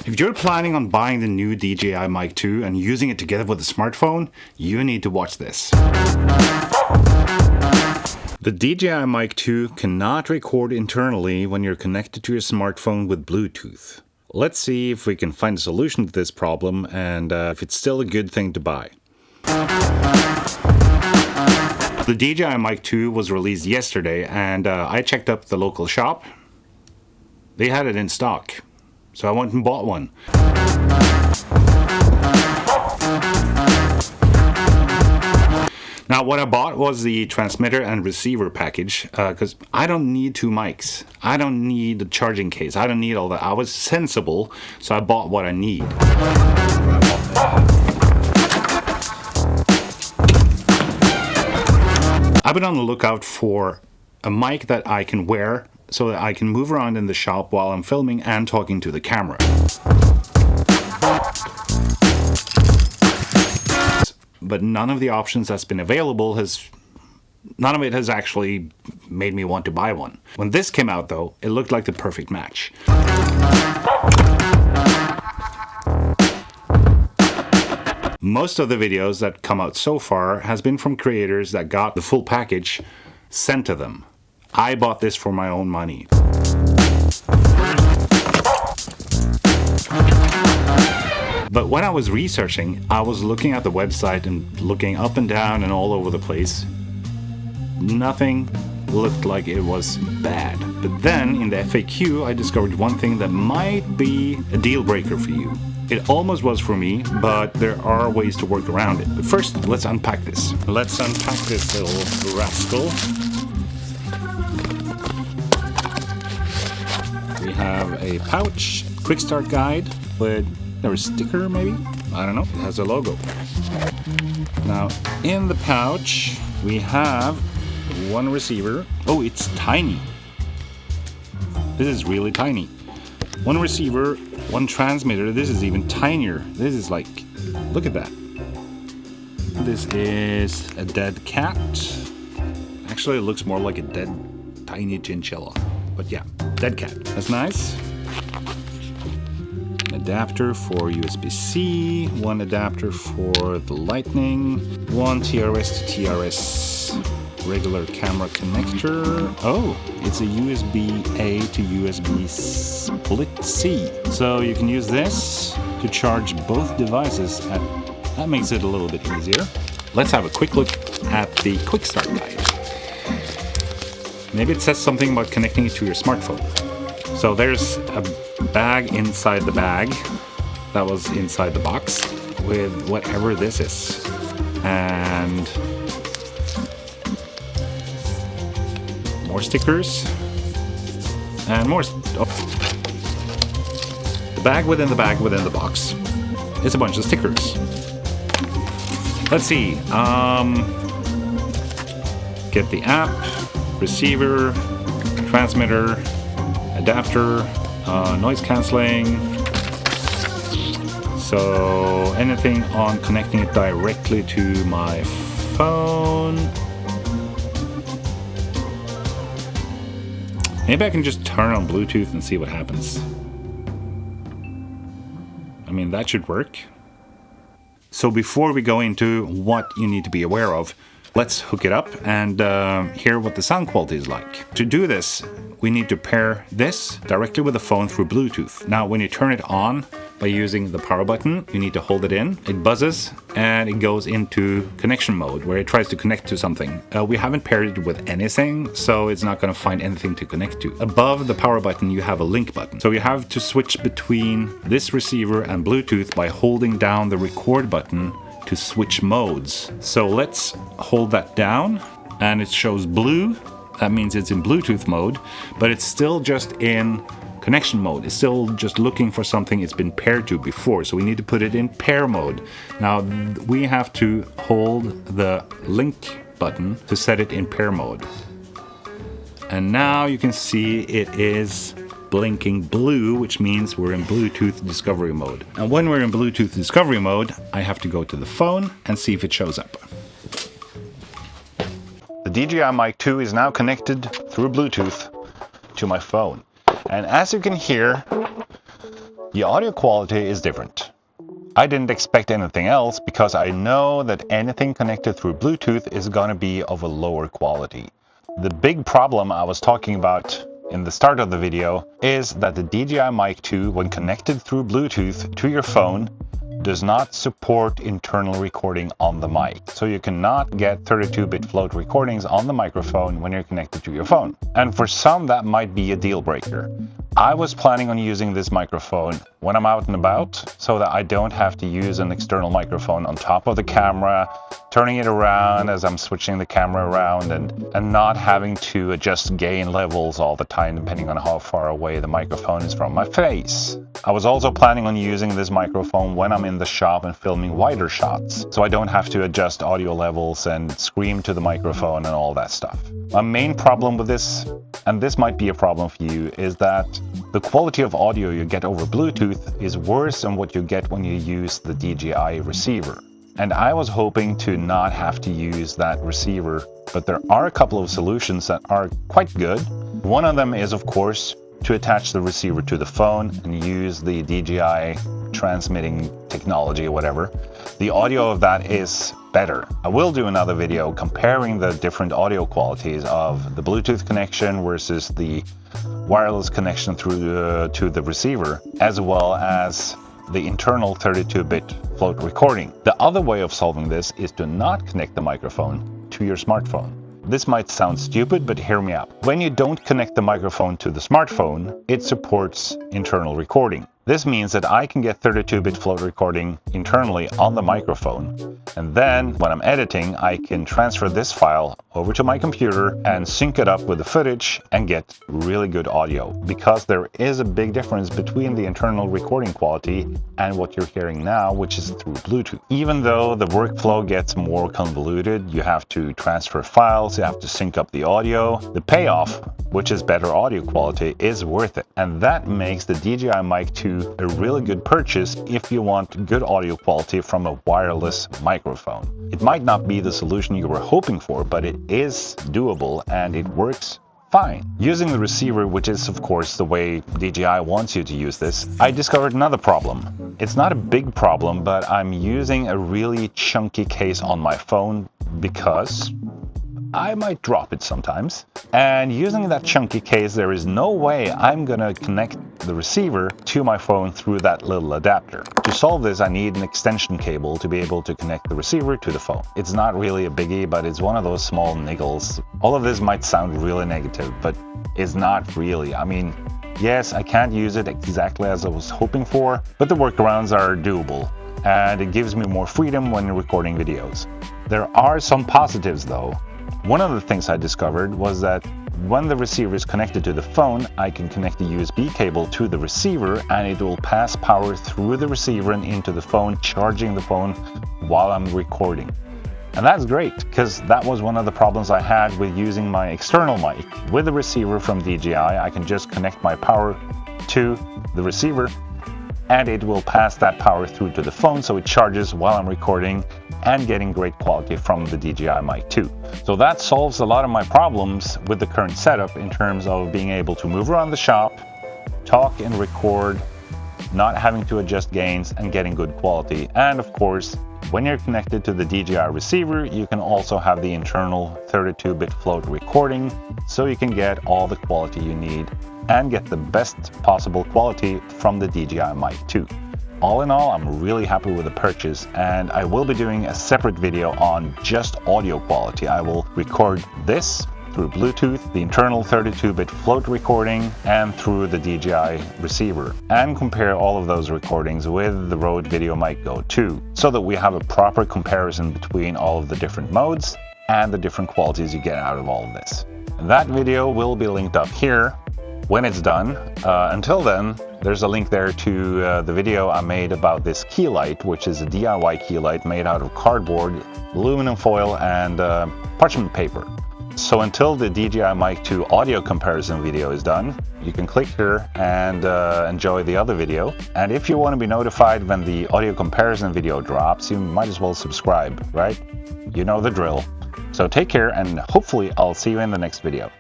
If you're planning on buying the new DJI Mic 2 and using it together with a smartphone, you need to watch this. The DJI Mic 2 cannot record internally when you're connected to your smartphone with Bluetooth. Let's see if we can find a solution to this problem and if it's still a good thing to buy. The DJI Mic 2 was released yesterday and I checked up the local shop. They had it in stock, so I went and bought one. Now what I bought was the transmitter and receiver package because I don't need two mics. I don't need the charging case. I don't need all that. I was sensible, so I bought what I need. I've been on the lookout for a mic that I can wear so that I can move around in the shop while I'm filming and talking to the camera. But none of the options that's been available none of it has actually made me want to buy one. When this came out though, it looked like the perfect match. Most of the videos that come out so far has been from creators that got the full package sent to them. I bought this for my own money. But when I was researching, I was looking at the website and looking up and down and all over the place. Nothing looked like it was bad. But then in the FAQ, I discovered one thing that might be a deal breaker for you. It almost was for me, but there are ways to work around it. But first, let's unpack this. Let's unpack this little rascal. We have a pouch, quick start guide with a sticker maybe? I don't know. It has a logo. Now, in the pouch, we have one receiver. Oh, it's tiny. This is really tiny. One receiver, one transmitter. This is even tinier. This is like, look at that. This is a dead cat. Actually, it looks more like a dead tiny chinchilla. But yeah, dead cat. That's nice. Adapter for USB-C, one adapter for the Lightning, one TRS to TRS regular camera connector. Oh, it's a USB-A to USB split C. So you can use this to charge both devices. That makes it a little bit easier. Let's have a quick look at the quick start guide. Maybe it says something about connecting it to your smartphone. So there's a bag inside the bag that was inside the box with whatever this is. And more stickers and more. The bag within the bag within the box is a bunch of stickers. Let's see. Get the app, receiver, transmitter, adapter, noise cancelling. So anything on connecting it directly to my phone. Maybe I can just turn on Bluetooth and see what happens. I mean, that should work. So before we go into what you need to be aware of, let's hook it up and hear what the sound quality is like. To do this, we need to pair this directly with the phone through Bluetooth. Now, when you turn it on by using the power button, you need to hold it in. It buzzes and it goes into connection mode where it tries to connect to something. We haven't paired it with anything, so it's not going to find anything to connect to. Above the power button, you have a link button. So you have to switch between this receiver and Bluetooth by holding down the record button to switch modes. So let's hold that down and it shows blue. That means it's in Bluetooth mode, but it's still just in connection mode. It's still just looking for something it's been paired to before. So we need to put it in pair mode. Now we have to hold the link button to set it in pair mode. And now you can see it is blinking blue, which means we're in Bluetooth discovery mode. And when we're in Bluetooth discovery mode, I have to go to the phone and see if it shows up. The DJI Mic 2 is now connected through Bluetooth to my phone. And as you can hear, The audio quality is different. I didn't expect anything else because I know that anything connected through Bluetooth is going to be of a lower quality. The big problem I was talking about in the start of the video is that the DJI Mic 2, when connected through Bluetooth to your phone, does not support internal recording on the mic. So you cannot get 32-bit float recordings on the microphone when you're connected to your phone. And for some, that might be a deal breaker. I was planning on using this microphone when I'm out and about so that I don't have to use an external microphone on top of the camera, turning it around as I'm switching the camera around and not having to adjust gain levels all the time depending on how far away the microphone is from my face. I was also planning on using this microphone when I'm in the shop and filming wider shots, so I don't have to adjust audio levels and scream to the microphone and all that stuff. My main problem with this, and this might be a problem for you, is that the quality of audio you get over Bluetooth is worse than what you get when you use the DJI receiver. And I was hoping to not have to use that receiver, but there are a couple of solutions that are quite good. One of them is, of course, to attach the receiver to the phone and use the DJI transmitting technology or whatever. The audio of that is better. I will do another video comparing the different audio qualities of the Bluetooth connection versus the wireless connection through to the receiver, as well as the internal 32-bit float recording. The other way of solving this is to not connect the microphone to your smartphone. This might sound stupid, but hear me out. When you don't connect the microphone to the smartphone, it supports internal recording. This means that I can get 32-bit float recording internally on the microphone. And then when I'm editing, I can transfer this file over to my computer and sync it up with the footage and get really good audio. Because there is a big difference between the internal recording quality and what you're hearing now, which is through Bluetooth. Even though the workflow gets more convoluted, you have to transfer files, you have to sync up the audio. The payoff, which is better audio quality, is worth it. And that makes the DJI Mic 2 a really good purchase if you want good audio quality from a wireless microphone. It might not be the solution you were hoping for, but it is doable and it works fine. Using the receiver, which is of course the way DJI wants you to use this, I discovered another problem. It's not a big problem, but I'm using a really chunky case on my phone because I might drop it sometimes. And using that chunky case, there is no way I'm gonna connect the receiver to my phone through that little adapter. To solve this, I need an extension cable to be able to connect the receiver to the phone. It's not really a biggie, but it's one of those small niggles. All of this might sound really negative, but it's not really. I mean, yes, I can't use it exactly as I was hoping for, but the workarounds are doable, and it gives me more freedom when recording videos. There are some positives though. One of the things I discovered was that when the receiver is connected to the phone, I can connect the USB cable to the receiver and it will pass power through the receiver and into the phone, charging the phone while I'm recording. And that's great, because that was one of the problems I had with using my external mic. With the receiver from DJI, I can just connect my power to the receiver and it will pass that power through to the phone so it charges while I'm recording and getting great quality from the DJI Mic 2. So that solves a lot of my problems with the current setup in terms of being able to move around the shop, talk and record, not having to adjust gains and getting good quality. And of course, when you're connected to the DJI receiver, you can also have the internal 32-bit float recording so you can get all the quality you need and get the best possible quality from the DJI Mic 2. All in all, I'm really happy with the purchase, and I will be doing a separate video on just audio quality. I will record this through Bluetooth, the internal 32-bit float recording, and through the DJI receiver, and compare all of those recordings with the Rode Video Mic Go 2, so that we have a proper comparison between all of the different modes and the different qualities you get out of all of this. That video will be linked up here when it's done. Until then, there's a link there to the video I made about this key light, which is a DIY key light made out of cardboard, aluminum foil, and parchment paper. So until the DJI Mic 2 audio comparison video is done, you can click here and enjoy the other video. And if you want to be notified when the audio comparison video drops, you might as well subscribe, right? You know the drill. So take care, and hopefully I'll see you in the next video.